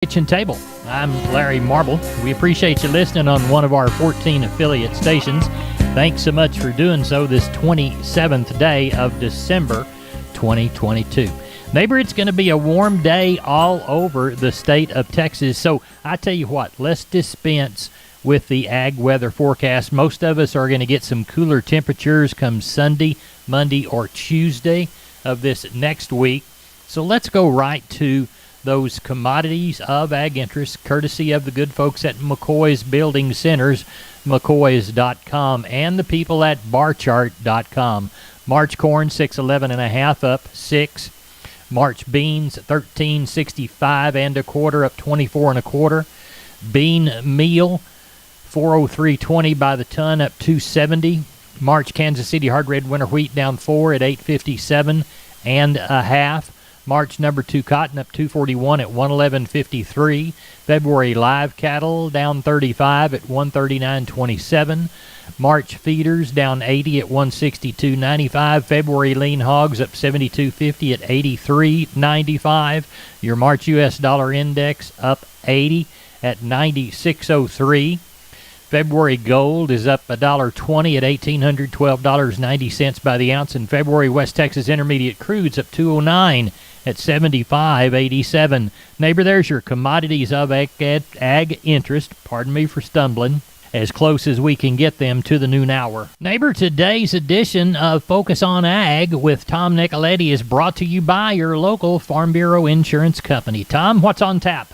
Kitchen Table. I'm Larry Marble. We appreciate you listening on one of our 14 affiliate stations. Thanks so much for doing so this 27th day of December 2022. Neighbor, it's going to be a warm day all over the state of Texas. So I tell you what, let's dispense with the ag weather forecast. Most of us are going to get some cooler temperatures come Sunday, Monday, or Tuesday of this next week. So let's go right to those commodities of ag interest, courtesy of the good folks at McCoy's Building Centers, McCoy's.com, and the people at barchart.com. March corn, 611.5, up 6. March beans, 13.65 and a quarter, up 24 and a quarter. Bean meal, 403.20 by the ton, up 270. March Kansas City hard red winter wheat down 4 at 857 and a half. March number 2 cotton up 241 at 111.53. February live cattle down 35 at 139.27. March feeders down 80 at 162.95. February lean hogs up 72.50 at 83.95. Your March U.S. dollar index up 80 at 96.03. February gold is up $1.20 at $1,812.90 by the ounce. And February West Texas Intermediate crude's up 209 at 75.87. Neighbor, there's your commodities of ag interest. Pardon me for stumbling. As close as we can get them to the noon hour. Neighbor, today's edition of Focus on Ag with Tom Nicoletti is brought to you by your local Farm Bureau Insurance Company. Tom, what's on tap?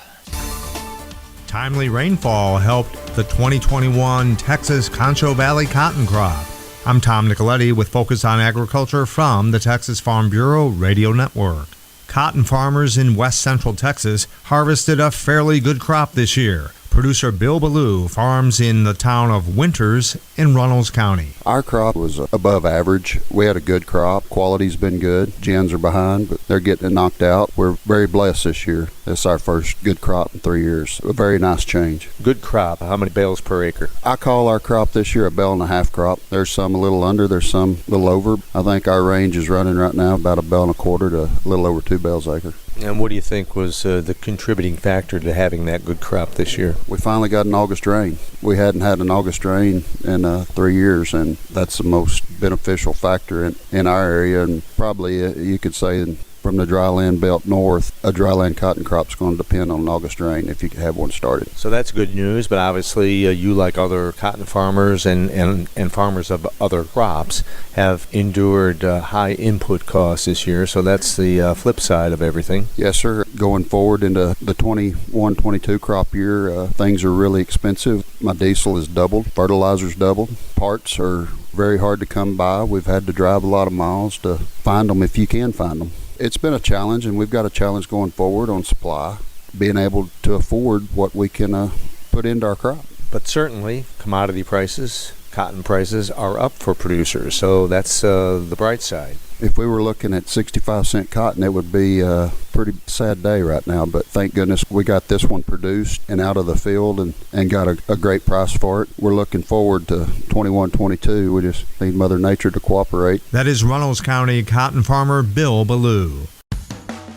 Timely rainfall helped the 2021 Texas Concho Valley cotton crop. I'm Tom Nicoletti with Focus on Agriculture from the Texas Farm Bureau Radio Network. Cotton farmers in west central Texas harvested a fairly good crop this year. Producer Bill Ballou farms in the town of Winters in Runnels County. Our crop was above average. We had a good crop. Quality's been good. Gens are behind, but they're getting it knocked out. We're very blessed this year. It's our first good crop in 3 years. A very nice change. Good crop. How many bales per acre? I call our crop this year a bale and a half crop. There's some a little under, there's some a little over. I think our range is running right now about a bale and a quarter to a little over 2 bales acre. And what do you think was the contributing factor to having that good crop this year? We finally got an August rain. We hadn't had an August rain in 3 years, and that's the most beneficial factor in our area. And probably you could say from the dryland belt north, a dryland cotton crop's going to depend on an August rain if you could have one started. So that's good news, but obviously you, like other cotton farmers and farmers of other crops, have endured high input costs this year, so that's the flip side of everything. Yes, sir. Going forward into the 21-22 crop year, things are really expensive. My diesel is doubled, fertilizer's doubled, parts are very hard to come by. We've had to drive a lot of miles to find them if you can find them. It's been a challenge, and we've got a challenge going forward on supply, being able to afford what we can put into our crop. But certainly, commodity prices, cotton prices are up for producers, so that's the bright side. If we were looking at 65-cent cotton, it would be a pretty sad day right now, but thank goodness we got this one produced and out of the field and got a great price for it. We're looking forward to 21-22. We just need Mother Nature to cooperate. That is Runnels County cotton farmer Bill Ballou.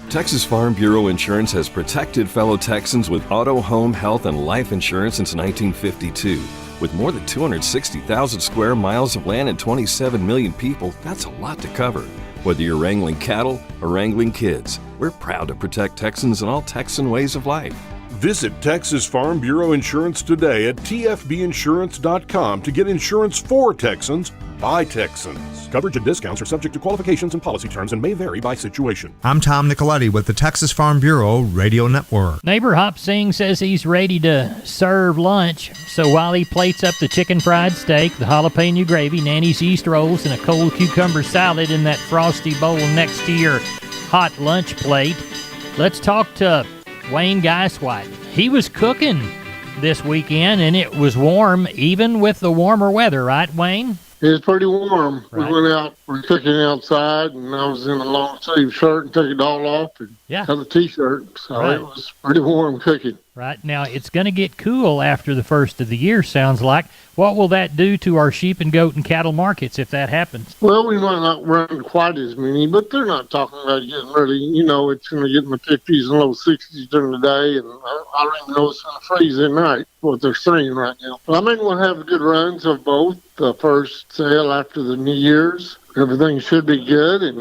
Texas Farm Bureau Insurance has protected fellow Texans with auto, home, health, and life insurance since 1952. With more than 260,000 square miles of land and 27 million people, that's a lot to cover. Whether you're wrangling cattle or wrangling kids, we're proud to protect Texans and all Texan ways of life. Visit Texas Farm Bureau Insurance today at tfbinsurance.com to get insurance for Texans by Texans. Coverage and discounts are subject to qualifications and policy terms and may vary by situation. I'm Tom Nicoletti with the Texas Farm Bureau Radio Network. Neighbor Hop Singh says he's ready to serve lunch. So while he plates up the chicken fried steak, the jalapeno gravy, Nanny's yeast rolls, and a cold cucumber salad in that frosty bowl next to your hot lunch plate, let's talk to Wayne Geiswhite. He was cooking this weekend, and it was warm, even with the warmer weather, right, Wayne? It was pretty warm. Right. We went out, we were cooking outside, and I was in a long sleeve shirt and took it all off and Yeah. had a T-shirt. So Right. It was pretty warm cooking. Right. Now, it's going to get cool after the first of the year, sounds like. What will that do to our sheep and goat and cattle markets if that happens? Well, we might not run quite as many, but they're not talking about getting really, it's going to get in the 50s and low 60s during the day, and I don't even know it's going to freeze at night, what they're saying right now. I think we'll have good runs of both. The first sale after the New Year's, everything should be good, and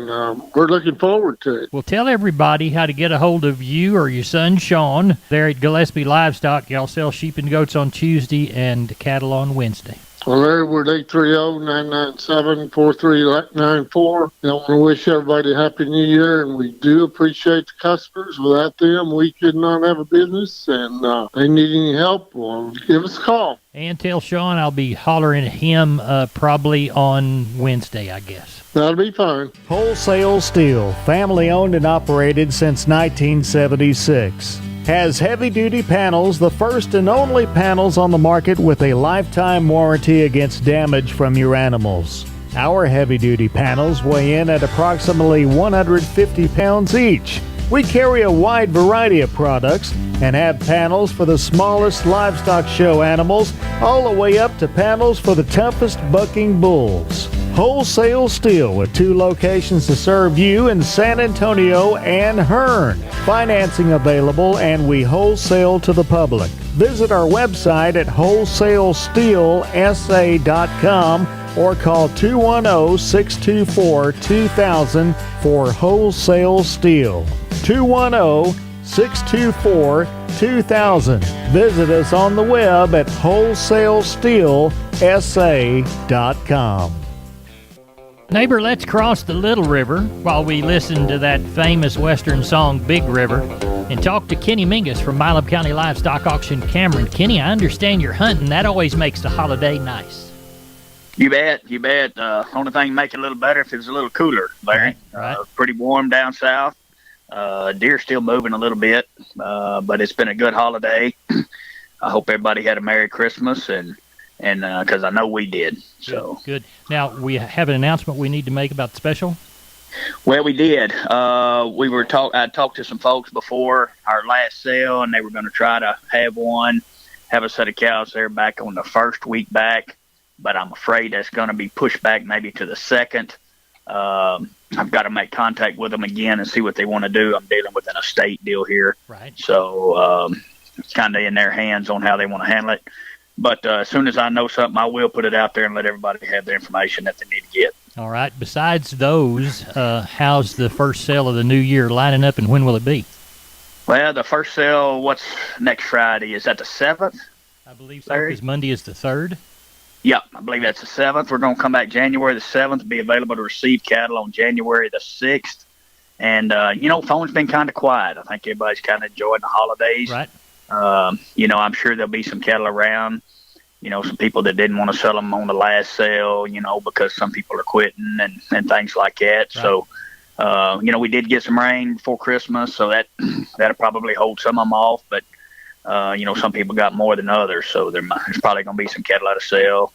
we're looking forward to it. Well, tell everybody how to get a hold of you or your son, Sean, there at Gillespie Livestock. Y'all sell sheep and goats on Tuesday and cattle on Wednesday. Well, Larry, we're at 830-997-4394. I want to wish everybody a Happy New Year, and we do appreciate the customers. Without them, we could not have a business, and they need any help, well, give us a call. And tell Sean I'll be hollering at him probably on Wednesday, I guess. That'll be fine. Wholesale Steel, family owned and operated since 1976. Has heavy-duty panels, the first and only panels on the market with a lifetime warranty against damage from your animals. Our heavy-duty panels weigh in at approximately 150 pounds each. We carry a wide variety of products and have panels for the smallest livestock show animals all the way up to panels for the toughest bucking bulls. Wholesale Steel with 2 locations to serve you in San Antonio and Hearn. Financing available, and we wholesale to the public. Visit our website at wholesalesteelsa.com or call 210-624-2000 for Wholesale Steel. 210-624-2000. Visit us on the web at wholesalesteelsa.com. Neighbor, let's cross the Little River while we listen to that famous Western song, Big River, and talk to Kenny Mingus from Milam County Livestock Auction, Cameron. Kenny, I understand you're hunting. That always makes the holiday nice. You bet. Only thing make it a little better if it was a little cooler, Larry. Right. Pretty warm down south. Deer still moving a little bit, but it's been a good holiday. I hope everybody had a Merry Christmas, and because I know we did. So good. Now we have an announcement we need to make about the special. Well, we did. I talked to some folks before our last sale, and they were going to try to have a set of cows there back on the first week back, but I'm afraid that's going to be pushed back maybe to the second. I've got to make contact with them again and see what they want to do. I'm dealing with an estate deal here. Right. So it's kind of in their hands on how they want to handle it. But as soon as I know something, I will put it out there and let everybody have the information that they need to get. All right. Besides those, how's the first sale of the new year lining up, and when will it be? Well, the first sale, what's next Friday? Is that the 7th? I believe so, because Monday is the 3rd. Yep, I believe that's the 7th. We're going to come back January the 7th, be available to receive cattle on January the 6th. And, phone's been kind of quiet. I think everybody's kind of enjoying the holidays. Right. I'm sure there'll be some cattle around, some people that didn't want to sell them on the last sale, because some people are quitting and things like that. Right. So, we did get some rain before Christmas, so that'll probably hold some of them off. But, some people got more than others, so there's probably going to be some cattle out of sale.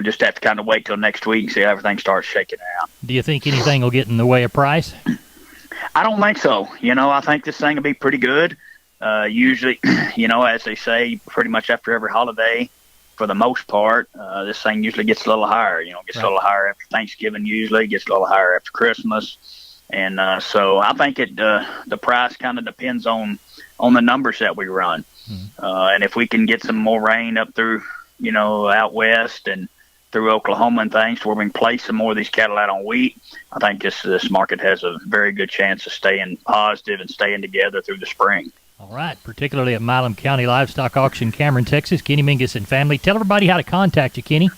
Just have to kind of wait till next week and see how everything starts shaking out. Do you think anything will get in the way of price? I don't think so. I think this thing will be pretty good. Usually, as they say, pretty much after every holiday, for the most part, this thing usually gets a little higher. Gets a little higher after Thanksgiving usually, gets a little higher after Christmas. And so I think the price kind of depends on the numbers that we run. And if we can get some more rain up through, out west and through Oklahoma and things, where we can place some more of these cattle out on wheat, I think this market has a very good chance of staying positive and staying together through the spring. All right, particularly at Milam County Livestock Auction, Cameron, Texas. Kenny Mingus and family. Tell everybody how to contact you, Kenny.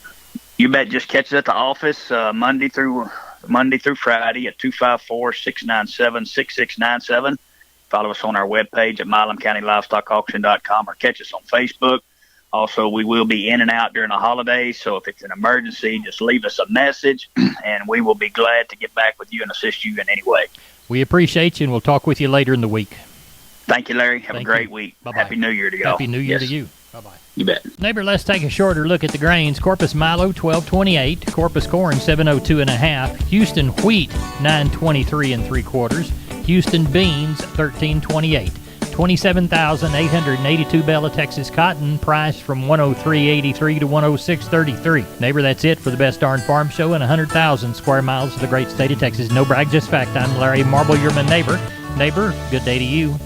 You bet. Just catch us at the office Monday through Friday at 254-697-6697. Follow us on our webpage at milamcountylivestockauction.com or catch us on Facebook. Also, we will be in and out during the holidays, so if it's an emergency, just leave us a message, and we will be glad to get back with you and assist you in any way. We appreciate you, and we'll talk with you later in the week. Thank you, Larry. Have a great week. Bye-bye. Happy New Year to y'all. Happy New Year to you. Bye-bye. You bet. Neighbor, let's take a shorter look at the grains. Corpus Milo, 1228. Corpus Corn, 702.5. Houston Wheat, 923 3/4. Houston Beans, 1328. 27,882 bale of Texas cotton, priced from $103.83 to $106.33. Neighbor, that's it for the best darn farm show in 100,000 square miles of the great state of Texas. No brag, just fact. I'm Larry Marble, you're my neighbor. Neighbor, good day to you.